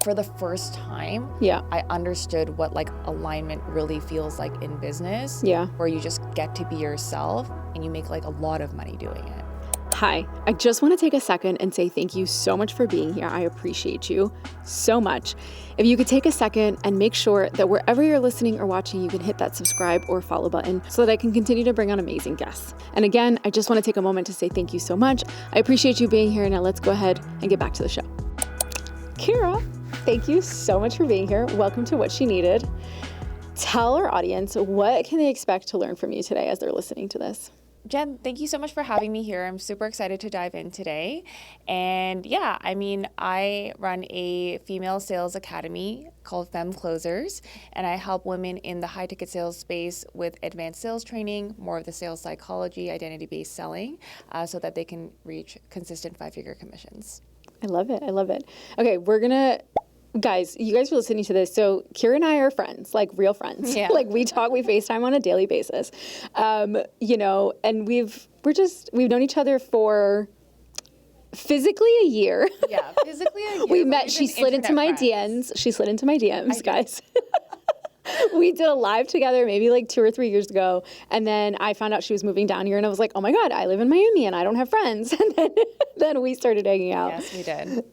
for the first time, Yeah. I understood what like alignment really feels like in business. Yeah. Where you just get to be yourself and you make like a lot of money doing it. Hi, I just want to take a second and say thank you so much for being here. I appreciate you so much. If you could take a second and make sure that wherever you're listening or watching, you can hit that subscribe or follow button so that I can continue to bring on amazing guests. And again, I just want to take a moment to say thank you so much. I appreciate you being here. Now let's go ahead and get back to the show. Kyra, thank you so much for being here. Welcome to What She Needed. Tell our audience, what can they expect to learn from you today as they're listening to this? Jen, thank you so much for having me here. I'm super excited to dive in today. And yeah, I mean, I run a female sales academy called Femme Closers, and I help women in the high ticket sales space with advanced sales training, more of the sales psychology, identity-based selling, so that they can reach consistent 5-figure commissions. I love it. I love it. Okay, guys, you guys are listening to this. So Kyra and I are friends, like real friends. Yeah. Like we talk, we FaceTime on a daily basis. And we've known each other for physically a year. Yeah, physically a year. We met, she slid into my DMs. She slid into my DMs, guys. We did a live together maybe like 2 or 3 years ago. And then I found out she was moving down here and I was like, oh my God, I live in Miami and I don't have friends. And then we started hanging out. Yes, we did.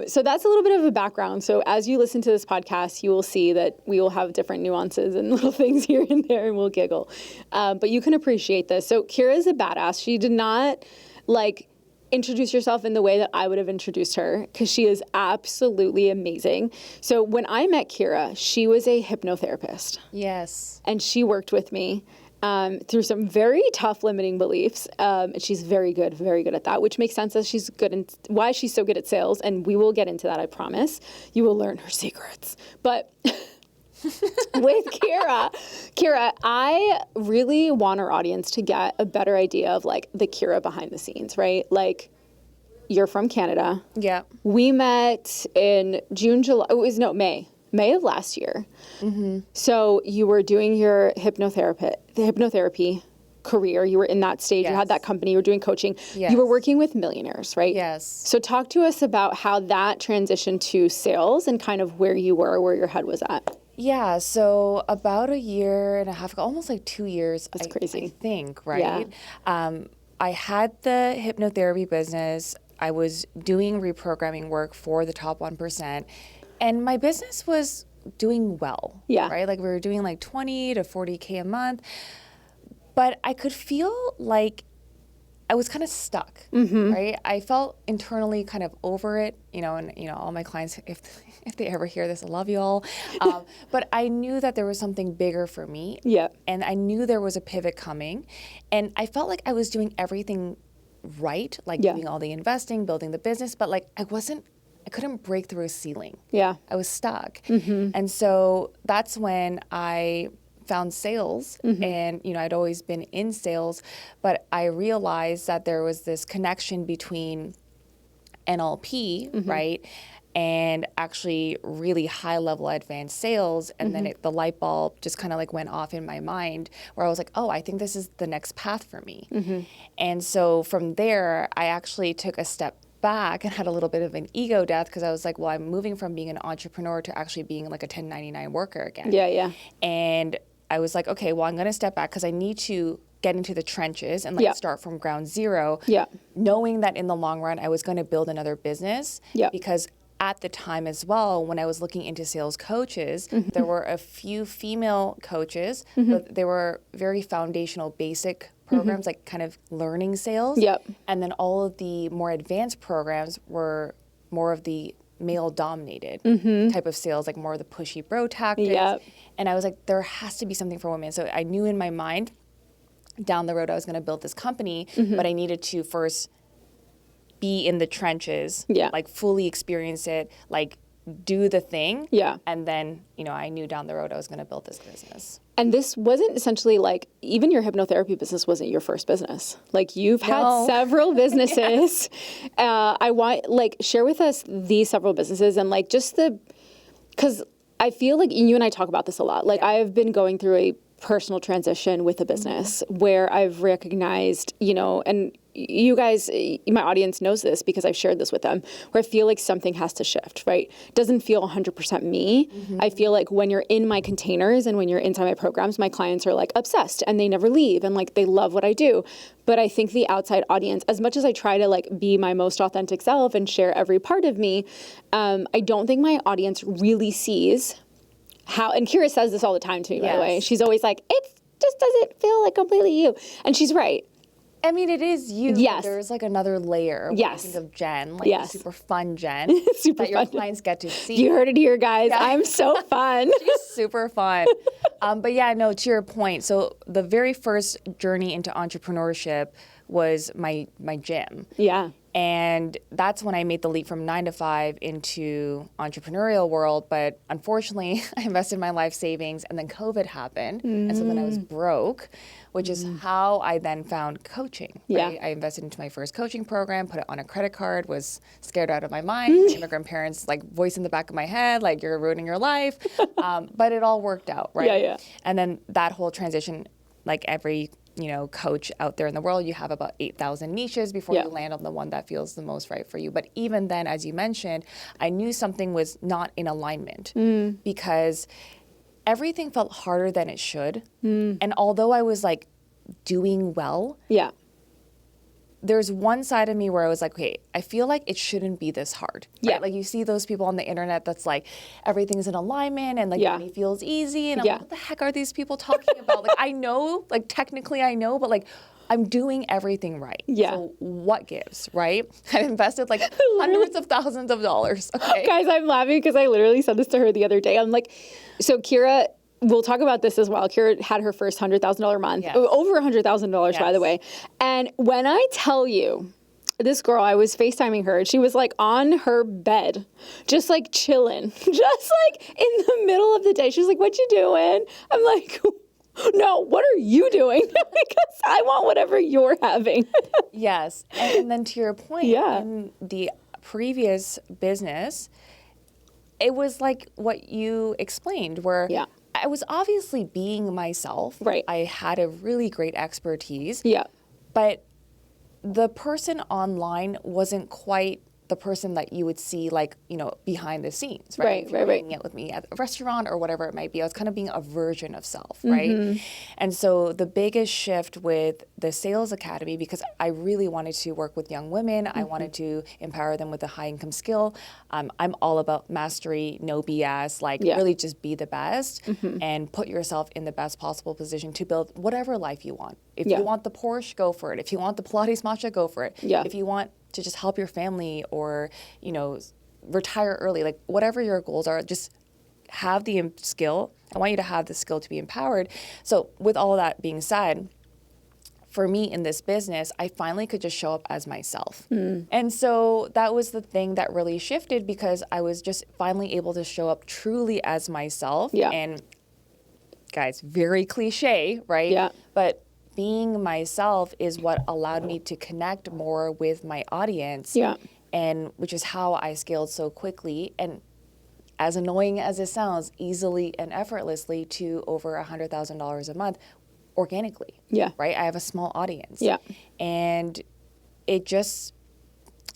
So that's a little bit of a background. So as you listen to this podcast, you will see that we will have different nuances and little things here and there and we'll giggle. But you can appreciate this. So Kyra is a badass. She did not introduce yourself in the way that I would have introduced her because she is absolutely amazing. So when I met Kyra, she was a hypnotherapist. Yes. And she worked with me through some very tough limiting beliefs. And she's very good at that, which makes sense as she's good and why she's so good at sales. And we will get into that, I promise. You will learn her secrets. But with Kyra, I really want our audience to get a better idea of like the Kyra behind the scenes, right? Like you're from Canada. Yeah. We met in May of last year. Mm-hmm. So you were doing your hypnotherapy career. You were in that stage. Yes. You had that company. You were doing coaching. Yes. You were working with millionaires, right? Yes. So talk to us about how that transitioned to sales and kind of where you were, where your head was at. Yeah, so about 1.5 years ago, almost like 2 years. That's crazy. I think, right? Yeah. I had the hypnotherapy business. I was doing reprogramming work for the top 1%, and my business was doing well. Yeah. Right? Like we were doing like 20 to 40K a month, but I could feel like I was kind of stuck, right? I felt internally kind of over it, and all my clients, if they ever hear this, I love you all. But I knew that there was something bigger for me. Yeah. And I knew there was a pivot coming. And I felt like I was doing everything right, like doing all the investing, building the business, but like I couldn't break through a ceiling. Yeah. I was stuck. And so that's when I found sales, and I'd always been in sales, but I realized that there was this connection between NLP, right, and actually really high level advanced sales, and then the light bulb just kind of like went off in my mind where I was like, oh, I think this is the next path for me. And so from there, I actually took a step back and had a little bit of an ego death because I was like, well, I'm moving from being an entrepreneur to actually being like a 1099 worker again. Yeah. And I was like, okay, well, I'm going to step back because I need to get into the trenches and start from ground zero. Yeah. Knowing that in the long run, I was going to build another business. Yeah. Because at the time as well, when I was looking into sales coaches, there were a few female coaches, but they were very foundational, basic programs, like kind of learning sales. Yep. And then all of the more advanced programs were more of the male-dominated type of sales, like more of the pushy bro tactics. Yep. And I was like, there has to be something for women. So I knew in my mind, down the road, I was going to build this company, but I needed to first be in the trenches, like fully experience it, like do the thing. Yeah. And then, I knew down the road I was going to build this business. And this wasn't essentially like, even your hypnotherapy business wasn't your first business. Like you've had several businesses. I want, share with us these several businesses and because I feel like you and I talk about this a lot. Like I have been going through a personal transition with a business where I've recognized, and you guys, my audience knows this because I've shared this with them, where I feel like something has to shift, right? It doesn't feel 100% me. I feel like when you're in my containers and when you're inside my programs, my clients are like obsessed and they never leave and like they love what I do. But I think the outside audience, as much as I try to like be my most authentic self and share every part of me, I don't think my audience really sees how, and Kyra says this all the time to me, by the way. She's always like, it just doesn't feel like completely you. And she's right. I mean, it is you. Yes. There's like another layer. When I think of Jen, like the super fun Jen super that your fun. clients get to see. You heard it here, guys. Yeah. I'm so fun. She's super fun. But yeah, no, to your point. So the very first journey into entrepreneurship was my gym. Yeah. And that's when I made the leap from 9 to 5 into entrepreneurial world. But unfortunately, I invested my life savings and then COVID happened. And so then I was broke, which is how I then found coaching. Right? I invested into my first coaching program, put it on a credit card, was scared out of my mind. My immigrant parents, like voice in the back of my head, like you're ruining your life. But it all worked out, right? Yeah. And then that whole transition, like every coach out there in the world, you have about 8,000 niches before you land on the one that feels the most right for you. But even then, as you mentioned, I knew something was not in alignment because everything felt harder than it should. And although I was like doing well, there's one side of me where I was like, okay, I feel like it shouldn't be this hard. Right? Like you see those people on the internet that's like, everything's in alignment and like money feels easy. And I'm like, what the heck are these people talking about? Like I know, like technically I know, but like I'm doing everything right. So what gives, right? I've invested like hundreds of thousands of dollars. Okay? Guys, I'm laughing because I literally said this to her the other day. I'm like, so Kyra, we'll talk about this as well. Kyra had her first $100,000 month, over $100,000 by the way. And when I tell you, this girl, I was FaceTiming her, and she was like on her bed, just like chilling, just like in the middle of the day. She was like, "What you doing?" I'm like, "No, what are you doing?" Because I want whatever you're having. Yes, and then to your point, in the previous business, it was like what you explained, where I was obviously being myself. Right. I had a really great expertise. Yeah. But the person online wasn't quite the person that you would see, like, behind the scenes, right? If you're hanging out with me at a restaurant or whatever it might be, I was kind of being a version of self, right? And so the biggest shift with the Sales Academy, because I really wanted to work with young women, I wanted to empower them with a high income skill. I'm all about mastery, no BS, like really just be the best and put yourself in the best possible position to build whatever life you want. If you want the Porsche, go for it. If you want the Pilates matcha, go for it. If you want to just help your family or, retire early, like whatever your goals are, just have the skill. I want you to have the skill to be empowered. So with all of that being said, for me in this business, I finally could just show up as myself. And so that was the thing that really shifted because I was just finally able to show up truly as myself. And guys, very cliche, right? But being myself is what allowed me to connect more with my audience. And which is how I scaled so quickly. And as annoying as it sounds, easily and effortlessly to over $100,000 a month organically. Right? I have a small audience. And it just,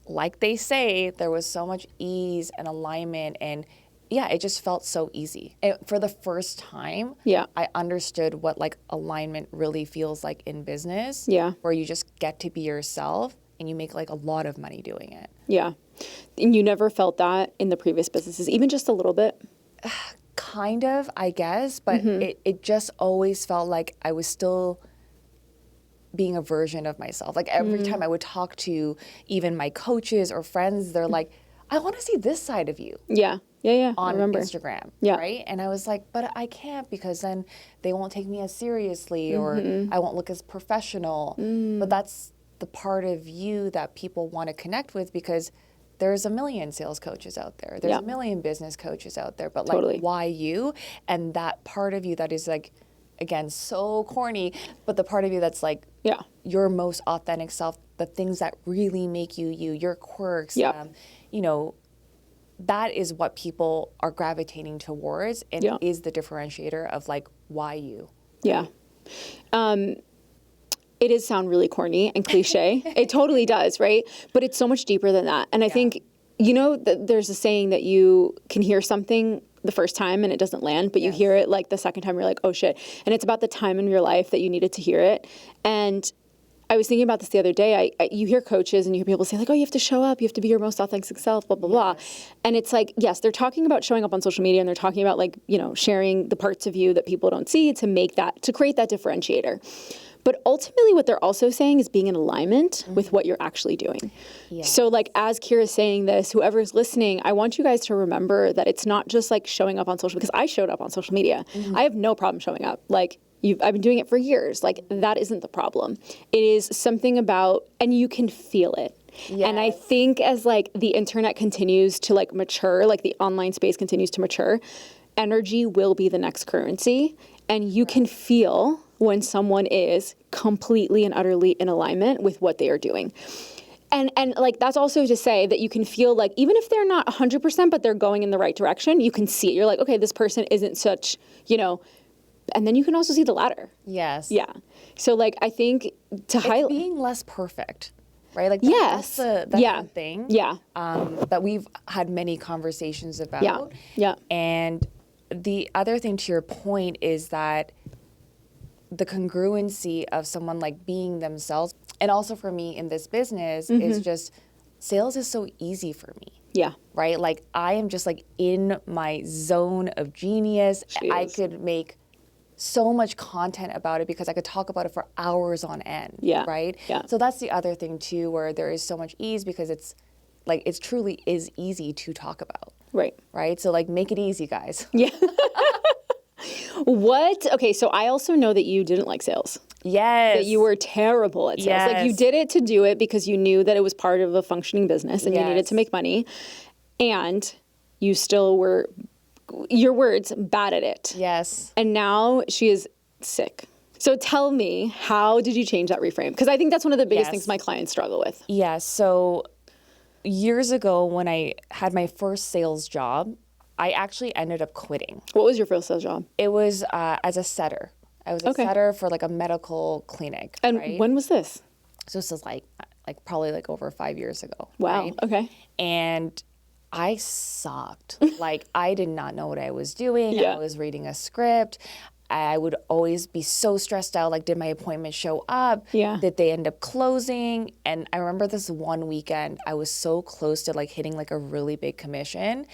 like they say, there was so much ease and alignment and it just felt so easy. For the first time, I understood what like alignment really feels like in business. Where you just get to be yourself and you make like a lot of money doing it. And you never felt that in the previous businesses, even just a little bit? Kind of, I guess, but it just always felt like I was still being a version of myself. Like every time I would talk to even my coaches or friends, they're like, I want to see this side of you. On Instagram, right? And I was like, but I can't because then they won't take me as seriously or I won't look as professional. But that's the part of you that people want to connect with because there's a million sales coaches out there. There's a million business coaches out there. But like, why you? And that part of you that is like, again, so corny, but the part of you that's like your most authentic self, the things that really make you you, your quirks, that is what people are gravitating towards and is the differentiator of like, why you? Yeah. It does sound really corny and cliche. It totally does, right? But it's so much deeper than that. And I think, there's a saying that you can hear something the first time and it doesn't land, but you hear it like the second time, you're like, oh shit. And it's about the time in your life that you needed to hear it. And I was thinking about this the other day. You hear coaches and you hear people say like, oh, you have to show up, you have to be your most authentic self, blah, blah, blah. And it's like, yes, they're talking about showing up on social media and they're talking about like, sharing the parts of you that people don't see to create that differentiator. But ultimately what they're also saying is being in alignment with what you're actually doing. Yes. So like as Kyra's saying this, whoever's listening, I want you guys to remember that it's not just like showing up on social, because I showed up on social media. I have no problem showing up. Like I've been doing it for years. Like that isn't the problem. It is something about, and you can feel it. Yes. And I think as like the internet continues to like mature, like the online space continues to mature, energy will be the next currency. And you can feel when someone is completely and utterly in alignment with what they are doing. And like, that's also to say that you can feel like, even if they're not 100%, but they're going in the right direction, you can see it. You're like, okay, this person isn't such, and then you can also see the ladder. Yes. Yeah. So like, I think to highlight being less perfect, right? Like yes. That's the thing. Yeah. That we've had many conversations about. Yeah. And the other thing to your point is that the congruency of someone like being themselves, and also for me in this business is just, sales is so easy for me. Yeah. Right? Like I am just like in my zone of genius. I could make so much content about it because I could talk about it for hours on end. Yeah. Right? Yeah. So that's the other thing too, where there is so much ease because it's like, it truly is easy to talk about. Right. Right? So like, make it easy, guys. Yeah. Okay, so I also know that you didn't like sales. Yes. That you were terrible at sales. Yes. Like you did it to do it because you knew that it was part of a functioning business and you needed to make money. And you still were, your words, bad at it. Yes. And now she is sick. So tell me, how did you change that reframe? Because I think that's one of the biggest things my clients struggle with. Yeah, so years ago when I had my first sales job, I actually ended up quitting. What was your first sales job? It was as a setter. I was a setter for like a medical clinic. And when was this? So this is like probably like over 5 years ago. Wow. Right? Okay. And I sucked. Like I did not know what I was doing. I was reading a script. I would always be so stressed out. Like, did my appointment show up? Yeah. Did they end up closing? And I remember this one weekend, I was so close to like hitting like a really big commission.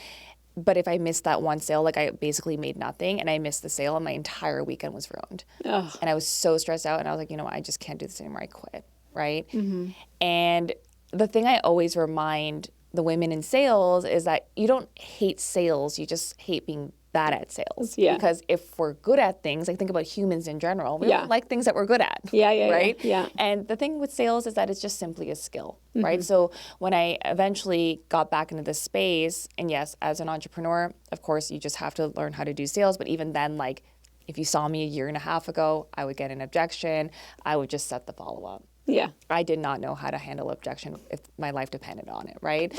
But if I missed that one sale, like I basically made nothing, and I missed the sale and my entire weekend was ruined. Ugh. And I was so stressed out, and I was like, I just can't do this anymore. I quit, right? Mm-hmm. And the thing I always remind the women in sales is that you don't hate sales, you just hate being bad at sales. Yeah. Because if we're good at things, like think about humans in general, we don't like things that we're good at. Right? Yeah. And the thing with sales is that it's just simply a skill, right? So when I eventually got back into this space, and yes, as an entrepreneur, of course, you just have to learn how to do sales. But even then, like if you saw me a year and a half ago, I would get an objection. I would just set the follow-up. Yeah. I did not know how to handle objection if my life depended on it, right?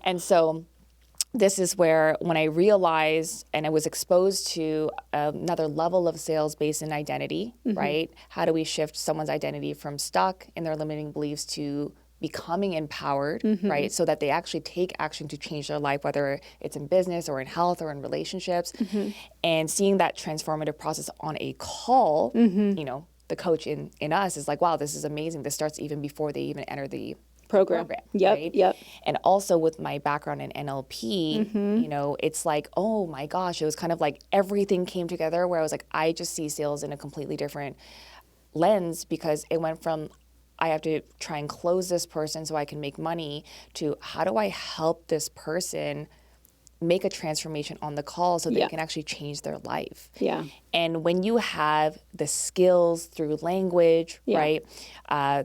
And so this is where when I realized and I was exposed to another level of sales based in identity, right? How do we shift someone's identity from stuck in their limiting beliefs to becoming empowered, right? So that they actually take action to change their life, whether it's in business or in health or in relationships. And seeing that transformative process on a call, the coach in us is like, wow, this is amazing. This starts even before they even enter the program. Right? Yep. And also with my background in NLP, it's like, oh my gosh, it was kind of like everything came together where I was like, I just see sales in a completely different lens, because it went from I have to try and close this person so I can make money to how do I help this person make a transformation on the call so they can actually change their life. Yeah. And when you have the skills through language, right,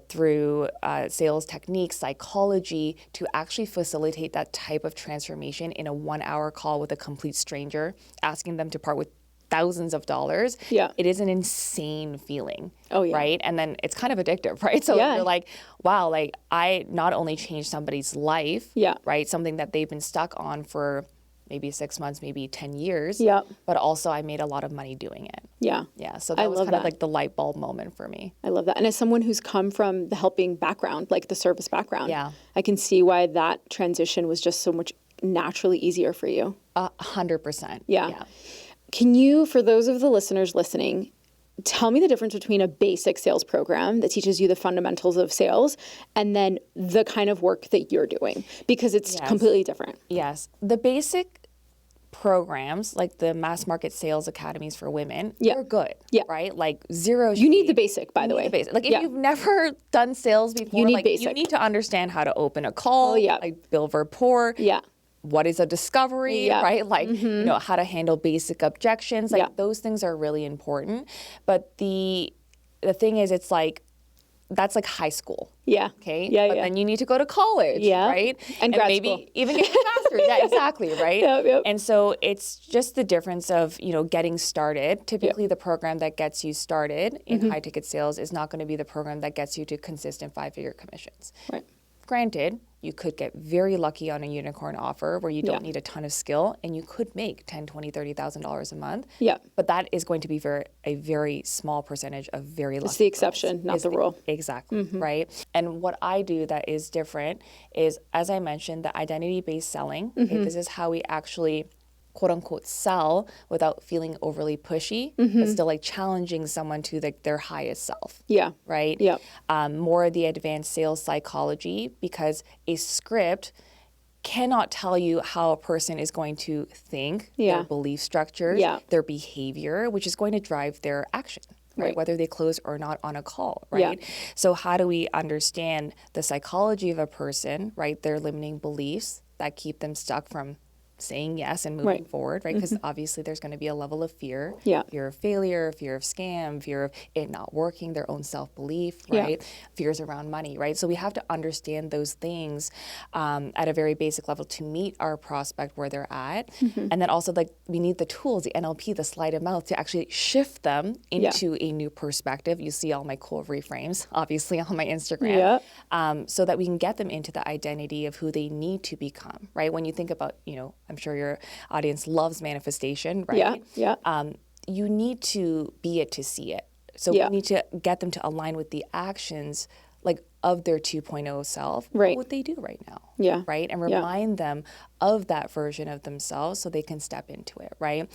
through sales techniques, psychology, to actually facilitate that type of transformation in a 1 hour call with a complete stranger, asking them to part with thousands of dollars, it is an insane feeling. Oh, yeah. Right? And then it's kind of addictive, right? So you're like, wow, like I not only changed somebody's life, right? Something that they've been stuck on for maybe 6 months, maybe 10 years. Yep. But also I made a lot of money doing it. Yeah. Yeah. So that was kind of like the light bulb moment for me. I love that. And as someone who's come from the helping background, like the service background, Yeah. I can see why that transition was just so much naturally easier for you. 100%. Yeah. Can you, for those of the listeners listening, tell me the difference between a basic sales program that teaches you the fundamentals of sales and then the kind of work that you're doing? Because it's completely different. Yes. The basic programs, like the mass market sales academies for women, they're good, right? Like zero. You need the basic, by the way. The basic. Like if you've never done sales before, you need like basic. You need to understand how to open a call, like build rapport. Yeah. What is a discovery, right? Like, you know, how to handle basic objections. Like those things are really important. But the thing is, it's like, that's like high school. Yeah. Okay. Yeah. But then you need to go to college, right? And grad maybe school. even get a master's. Yeah, exactly, right? Yep. And so it's just the difference of, you know, getting started. Typically the program that gets you started in high ticket sales is not going to be the program that gets you to consistent 5-figure commissions. Right. Granted, you could get very lucky on a unicorn offer where you don't need a ton of skill and you could make $10,000, $20,000, $30,000 a month. Yeah. But that is going to be a very small percentage of very lucky. It's the exception, not the rule. Exactly, right? And what I do that is different is, as I mentioned, the identity-based selling. Okay, this is how we actually quote unquote sell without feeling overly pushy, but still like challenging someone to their highest self. Yeah. Right? Yeah. More of the advanced sales psychology, because a script cannot tell you how a person is going to think, their belief structures, their behavior, which is going to drive their action. Right? Whether they close or not on a call, right? So how do we understand the psychology of a person, right? Their limiting beliefs that keep them stuck from saying yes and moving forward, right? Because obviously there's going to be a level of fear, fear of failure, fear of scam, fear of it not working, their own self-belief, right? Fears around money, right? So we have to understand those things at a very basic level to meet our prospect where they're at. And then also like we need the tools, the NLP, the sleight of mouth to actually shift them into a new perspective. You see all my cool reframes, obviously on my Instagram, so that we can get them into the identity of who they need to become, right? When you think about, you know, I'm sure your audience loves manifestation, right? You need to be it to see it. So we need to get them to align with the actions like of their 2.0 self, what they do right now, right? And remind them of that version of themselves so they can step into it, right?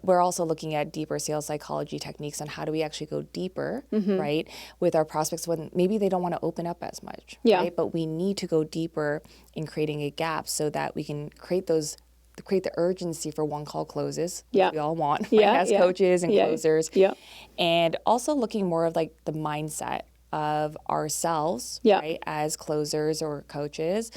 We're also looking at deeper sales psychology techniques on how do we actually go deeper, right, with our prospects when maybe they don't want to open up as much, right? But we need to go deeper in creating a gap so that we can create the urgency for one call closes, which we all want, as coaches and closers. And also looking more of like the mindset of ourselves, right, as closers or coaches,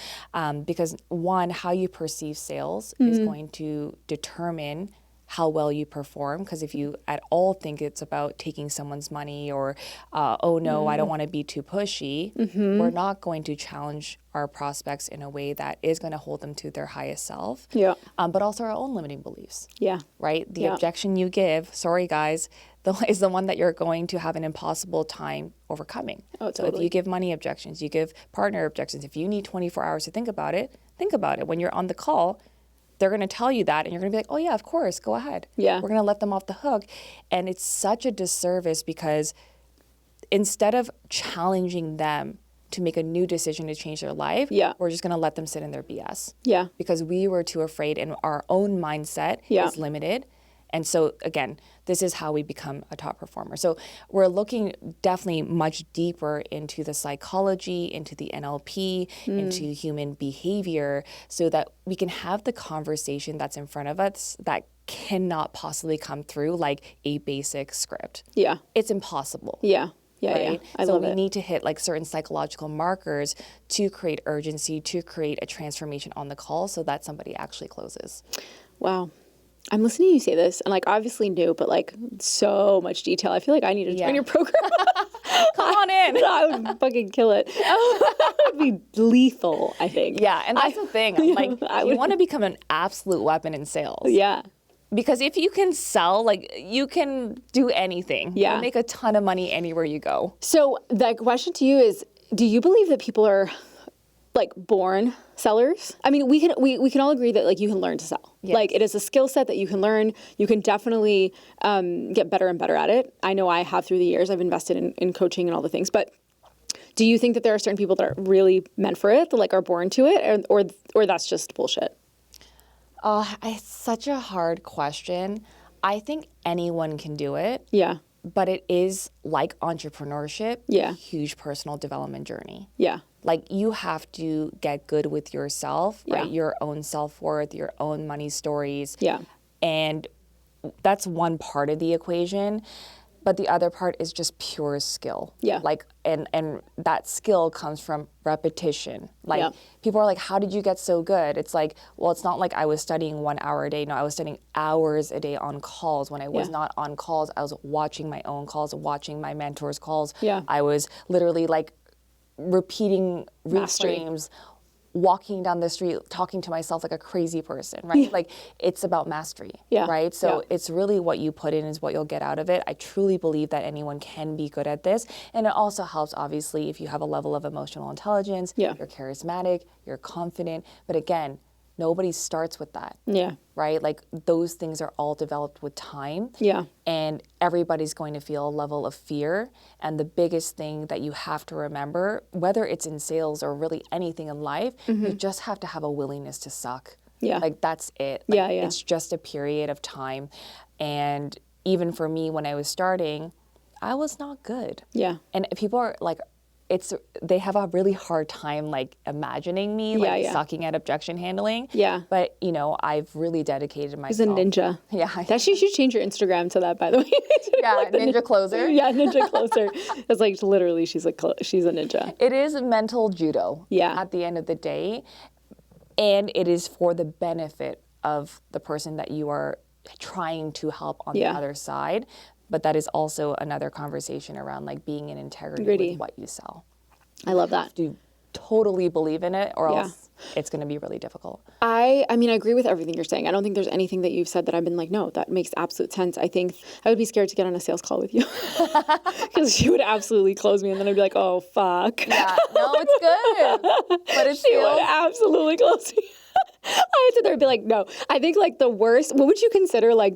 because one, how you perceive sales is going to determine how well you perform. Because if you at all think it's about taking someone's money or, oh no, I don't want to be too pushy, we're not going to challenge our prospects in a way that is going to hold them to their highest self, but also our own limiting beliefs, right? The objection you give, sorry guys, is the one that you're going to have an impossible time overcoming. So if you give money objections, you give partner objections, if you need 24 hours to think about it. When you're on the call, they're going to tell you that and you're going to be like, oh yeah, of course, go ahead. We're going to let them off the hook. And it's such a disservice because instead of challenging them to make a new decision to change their life, we're just going to let them sit in their BS. Because we were too afraid and our own mindset is limited. And so again, this is how we become a top performer. So we're looking definitely much deeper into the psychology, into the NLP, into human behavior, so that we can have the conversation that's in front of us that cannot possibly come through like a basic script. It's impossible. Right? So we need to hit like certain psychological markers to create urgency, to create a transformation on the call so that somebody actually closes. Wow. I'm listening to you say this and like obviously new, but like so much detail. I feel like I need to join your program. Come on in. I would fucking kill it. It would be lethal, I think. Yeah, and that's the thing. I'm like, you want to become an absolute weapon in sales. Because if you can sell, like you can do anything. You'll make a ton of money anywhere you go. So the question to you is, do you believe that people are like born sellers. I mean, we can all agree that like you can learn to sell. Yes. Like it is a skill set that you can learn. You can definitely get better and better at it. I know I have through the years. I've invested in coaching and all the things. But do you think that there are certain people that are really meant for it, that like are born to it, or that's just bullshit? It's such a hard question. I think anyone can do it. Yeah. But it is like entrepreneurship, Yeah. a huge personal development journey. Yeah. Like you have to get good with yourself, right? Yeah. Your own self-worth, your own money stories. Yeah. And that's one part of the equation. But the other part is just pure skill. Yeah. Like, and that skill comes from repetition. Like, Yeah. people are like, how did you get so good? It's like, well, it's not like I was studying 1 hour a day. No, I was studying hours a day on calls. When I was not on calls, I was watching my own calls, watching my mentors' calls. Yeah. I was literally like repeating Mastery. reframes, walking down the street, talking to myself like a crazy person, right? Like it's about mastery, Yeah. right? So Yeah. it's really what you put in is what you'll get out of it. I truly believe that anyone can be good at this. And it also helps, obviously, if you have a level of emotional intelligence, Yeah. you're charismatic, you're confident. But again, nobody starts with that, Yeah. right? Like those things are all developed with time. Yeah. And everybody's going to feel a level of fear. And the biggest thing that you have to remember, whether it's in sales or really anything in life, you just have to have a willingness to suck. Yeah. Like that's it. Like, Yeah, yeah. It's just a period of time. And even for me, when I was starting, I was not good. Yeah. And people are like, they have a really hard time like imagining me Yeah, like yeah. sucking at objection handling. Yeah. But you know, I've really dedicated He's a myself. ninja. Yeah. That you should change your Instagram to that, by the way. Yeah, Like the ninja closer. Yeah, ninja closer. It's like literally, she's a ninja. It is mental judo. Yeah. At the end of the day, and it is for the benefit of the person that you are trying to help on Yeah. the other side. But that is also another conversation around like being in integrity Integrity. with what you sell. I love that. Do you totally believe in it, or Yeah. else it's going to be really difficult. I mean, I agree with everything you're saying. I don't think there's anything that you've said that I've been like, no, that makes absolute sense. I think I would be scared to get on a sales call with you because she would absolutely close me, and then I'd be like, oh, fuck. Yeah, no, it's good. But it's She sales. would absolutely close me. I would sit there and be like, no. I think like the worst, what would you consider like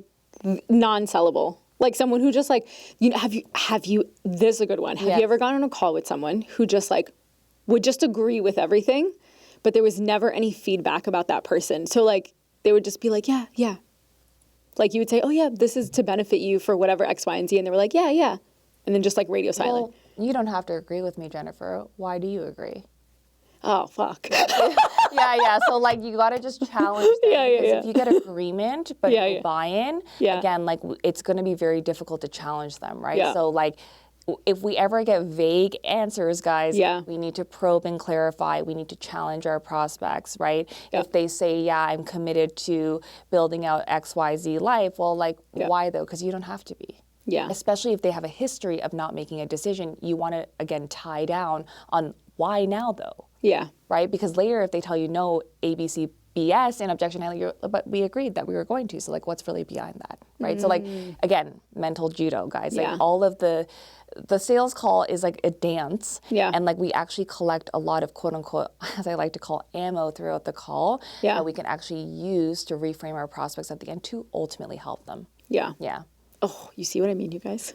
non-sellable? Like someone who just like, you know, have you, this is a good one. Have Yes. you ever gone on a call with someone who just like would just agree with everything, but there was never any feedback about that person? So like, they would just be like, yeah, yeah. Like you would say, oh yeah, this is to benefit you for whatever X, Y, and Z. And they were like, yeah, yeah. And then just like radio silent. Well, you don't have to agree with me, Jennifer. Why do you agree? Oh, fuck. Yeah. So like you got to just challenge them. Yeah, yeah, because yeah. if you get agreement but Yeah, no yeah. buy-in, Yeah. again, like it's going to be very difficult to challenge them, right? Yeah. So like if we ever get vague answers, guys, Yeah. we need to probe and clarify. We need to challenge our prospects, right? Yeah. If they say, yeah, I'm committed to building out XYZ life, well, like Yeah. why though? Because you don't have to be. Yeah. Especially if they have a history of not making a decision, you want to, again, tie down on why now though? Yeah. Right? Because later, if they tell you no, ABC, BS, and objection handling, but we agreed that we were going to. So, like, what's really behind that? Right? So, like, again, mental judo, guys. Yeah. Like, all of the sales call is like a dance. Yeah. And, like, we actually collect a lot of quote unquote, as I like to call, ammo throughout the call Yeah. that we can actually use to reframe our prospects at the end to ultimately help them. Yeah. Yeah. Oh, you see what I mean, you guys?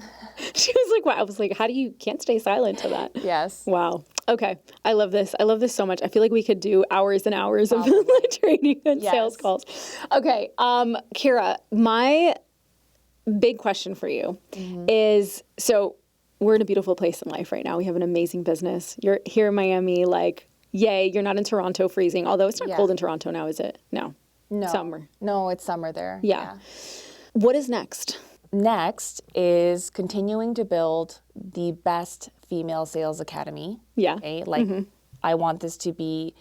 She was like, wow. I was like, how do you can't stay silent to that? Yes. Wow. Okay. I love this. I love this so much. I feel like we could do hours and hours of training and Yes. sales calls. Okay. Kyra, my big question for you is, so we're in a beautiful place in life right now. We have an amazing business. You're here in Miami, like, yay, you're not in Toronto freezing. Although it's not Yeah. cold in Toronto now, is it? No. No. Summer. No, it's summer there. Yeah. What is next? Next is continuing to build the best female sales academy. Yeah. Okay? Like, I want this to be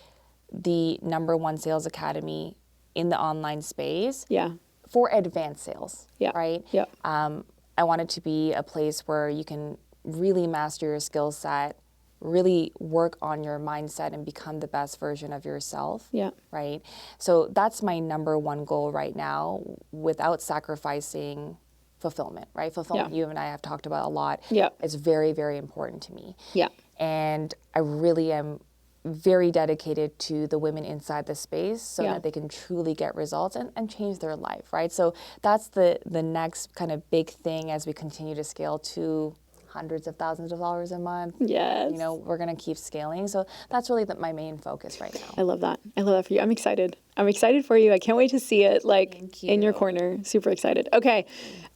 the #1 sales academy in the online space Yeah. for advanced sales. Yeah. Right? Yeah. I want it to be a place where you can really master your skill set, really work on your mindset and become the best version of yourself. Yeah. Right? So that's my #1 goal right now without sacrificing fulfillment, right? Fulfillment, Yeah. you and I have talked about a lot. Yeah. It's very, very important to me. Yeah. And I really am very dedicated to the women inside the space so Yeah. that they can truly get results and change their life, right? So that's the next kind of big thing as we continue to scale to hundreds of thousands of dollars a month. Yes. You know, we're going to keep scaling. So that's really my main focus right now. I love that. I love that for you. I'm excited. I'm excited for you. I can't wait to see it like Thank in your you. corner. Super excited. Okay.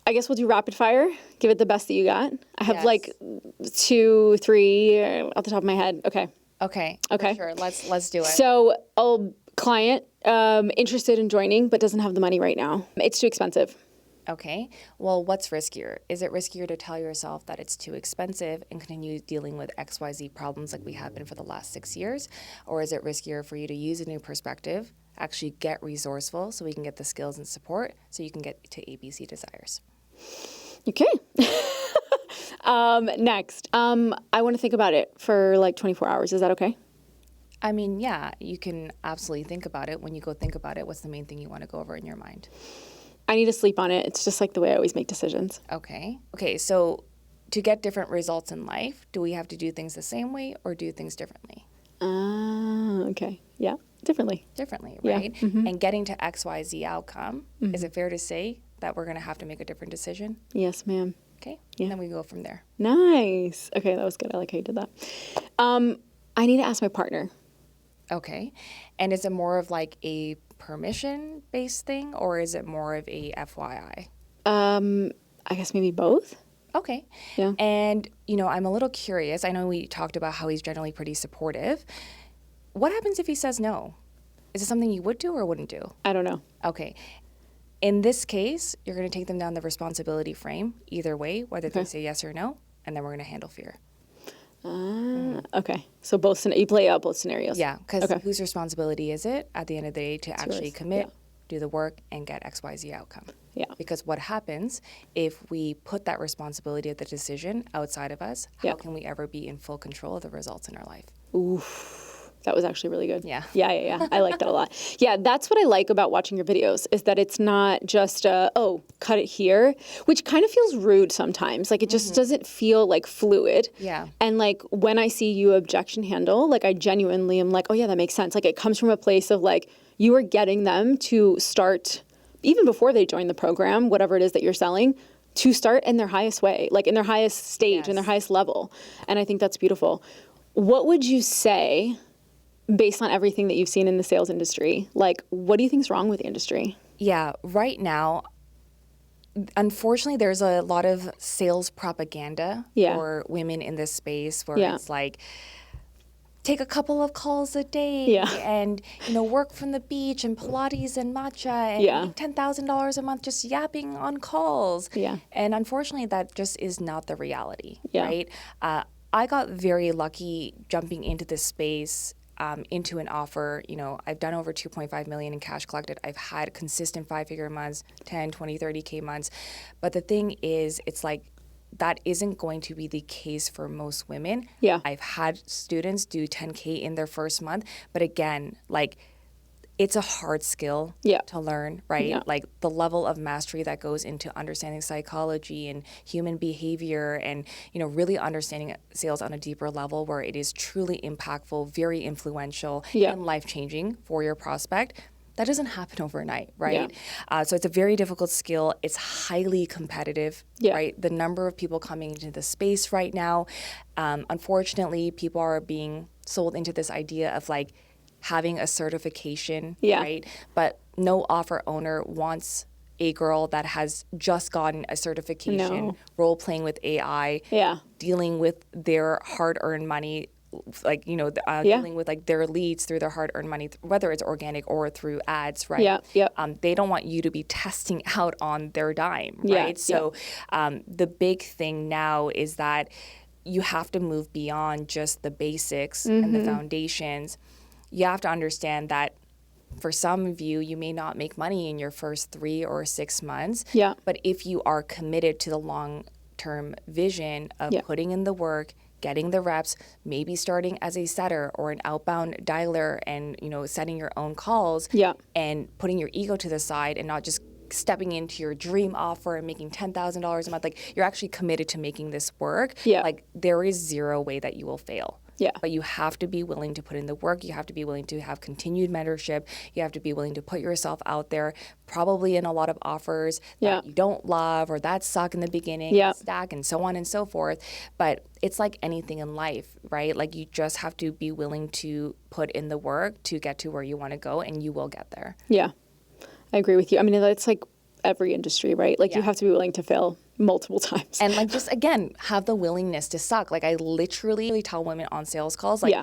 I guess we'll do rapid fire. Give it the best that you got. I have Yes. like 2, 3 off the top of my head. Okay. Okay. Okay. For sure. Let's do it. So a client interested in joining but doesn't have the money right now. It's too expensive. Okay. Well, what's riskier? Is it riskier to tell yourself that it's too expensive and continue dealing with XYZ problems like we have been for the last 6 years? Or is it riskier for you to use a new perspective, actually get resourceful so we can get the skills and support so you can get to ABC desires? Okay. Next. I want to think about it for like 24 hours. Is that okay? I mean, yeah, you can absolutely think about it. When you go think about it, what's the main thing you want to go over in your mind? I need to sleep on it. It's just like the way I always make decisions. Okay. Okay, so to get different results in life, do we have to do things the same way or do things differently? Okay. Yeah. Differently. Differently, Yeah. right? And getting to XYZ outcome, is it fair to say that we're going to have to make a different decision? Yes, ma'am. Okay. Yeah. And then we go from there. Nice. Okay, that was good. I like how you did that. I need to ask my partner. Okay. And is it more of like a permission-based thing or is it more of a FYI? I guess maybe both. Okay. Yeah. And, you know, I'm a little curious. I know we talked about how he's generally pretty supportive. What happens if he says no? Is it something you would do or wouldn't do? I don't know. Okay. In this case, you're going to take them down the responsibility frame either way, whether they say yes or no, and then we're going to handle fear. Okay. So you play out both scenarios. Yeah, because whose responsibility is it at the end of the day to actually yours. commit, Yeah. do the work, and get XYZ outcome? Yeah. Because what happens if we put that responsibility of the decision outside of us, how can we ever be in full control of the results in our life? Oof. That was actually really good. Yeah. Yeah. I like that a lot. Yeah, that's what I like about watching your videos is that it's not just, cut it here, which kind of feels rude sometimes. Like it just doesn't feel like fluid. Yeah. And like when I see you objection handle, like I genuinely am like, oh yeah, that makes sense. Like it comes from a place of like, you are getting them to start, even before they join the program, whatever it is that you're selling, to start in their highest way, like in their highest stage, in their highest level. And I think that's beautiful. What would you say, based on everything that you've seen in the sales industry, like what do you think is wrong with the industry? Yeah, right now, unfortunately, there's a lot of sales propaganda for women in this space where it's like, take a couple of calls a day and, you know, work from the beach and Pilates and matcha and make $10,000 a month just yapping on calls. Yeah. And unfortunately, that just is not the reality, right? I got very lucky jumping into this space into an offer. You know, I've done over 2.5 million in cash collected. I've had consistent 5-figure months, 10, 20, 30K months. But the thing is, it's like, that isn't going to be the case for most women. Yeah. I've had students do 10K in their first month. But again, like, it's a hard skill to learn, right? Yeah. Like the level of mastery that goes into understanding psychology and human behavior and, you know, really understanding sales on a deeper level where it is truly impactful, very influential, and life-changing for your prospect. That doesn't happen overnight, right? So it's a very difficult skill. It's highly competitive, right? The number of people coming into the space right now, unfortunately, people are being sold into this idea of like having a certification, right? But no offer owner wants a girl that has just gotten a certification, role playing with AI, dealing with their hard-earned money, like, you know, dealing with like their leads through their hard-earned money, whether it's organic or through ads, right? They don't want you to be testing out on their dime, right? So the big thing now is that you have to move beyond just the basics and the foundations. You have to understand that for some of you, you may not make money in your first 3 or 6 months. But if you are committed to the long-term vision of putting in the work, getting the reps, maybe starting as a setter or an outbound dialer and, you know, setting your own calls and putting your ego to the side and not just stepping into your dream offer and making $10,000 a month, like you're actually committed to making this work. Like there is zero way that you will fail. Yeah. But you have to be willing to put in the work. You have to be willing to have continued mentorship. You have to be willing to put yourself out there, probably in a lot of offers that you don't love or that suck in the beginning, stack and so on and so forth. But it's like anything in life, right? Like you just have to be willing to put in the work to get to where you want to go, and you will get there. Yeah, I agree with you. I mean, it's like every industry, right? Like you have to be willing to fail multiple times. And like just, again, have the willingness to suck. Like I literally tell women on sales calls, like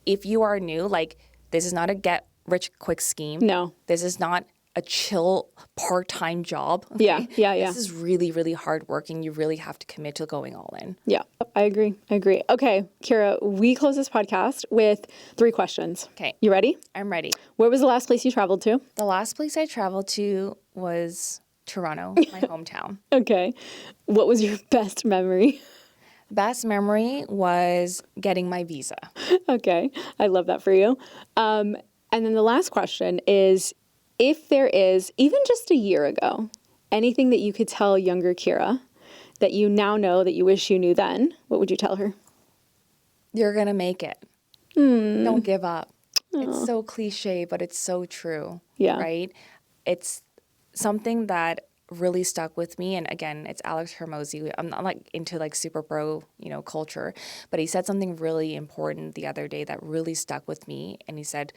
if you are new, like this is not a get rich quick scheme. No. This is not a chill part-time job. Okay? Yeah. This is really, really hard work, and you really have to commit to going all in. Yeah, I agree. Okay, Kyra, we close this podcast with 3 questions. Okay. You ready? I'm ready. Where was the last place you traveled to? The last place I traveled to was Toronto, my hometown. Okay. What was your best memory? Best memory was getting my visa. Okay. I love that for you. And then the last question is, if there is, even just a year ago, anything that you could tell younger Kyra that you now know that you wish you knew then, what would you tell her? You're going to make it. Don't give up. It's so cliche, but it's so true. Yeah. Right? It's something that really stuck with me. And again, it's Alex Hormozi. I'm not like into like super pro, culture, but he said something really important the other day that really stuck with me. And he said,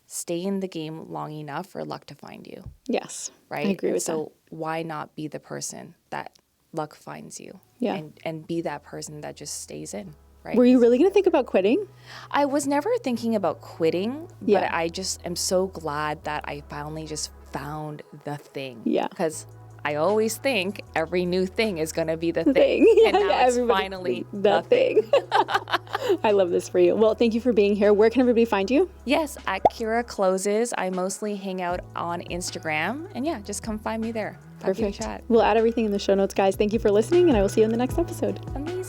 stay in the game long enough for luck to find you. Yes. Right? I agree with that. So why not be the person that luck finds you? Yeah. And be that person that just stays in. Right? Were you really going to think about quitting? I was never thinking about quitting, but I just am so glad that I finally just found the thing. Yeah. Because I always think every new thing is going to be the thing. Yeah, and now it's finally the thing. I love this for you. Well, thank you for being here. Where can everybody find you? Yes, at Kyra Closes. I mostly hang out on Instagram. And yeah, just come find me there. Perfect. Chat. We'll add everything in the show notes, guys. Thank you for listening, and I will see you in the next episode. Amazing.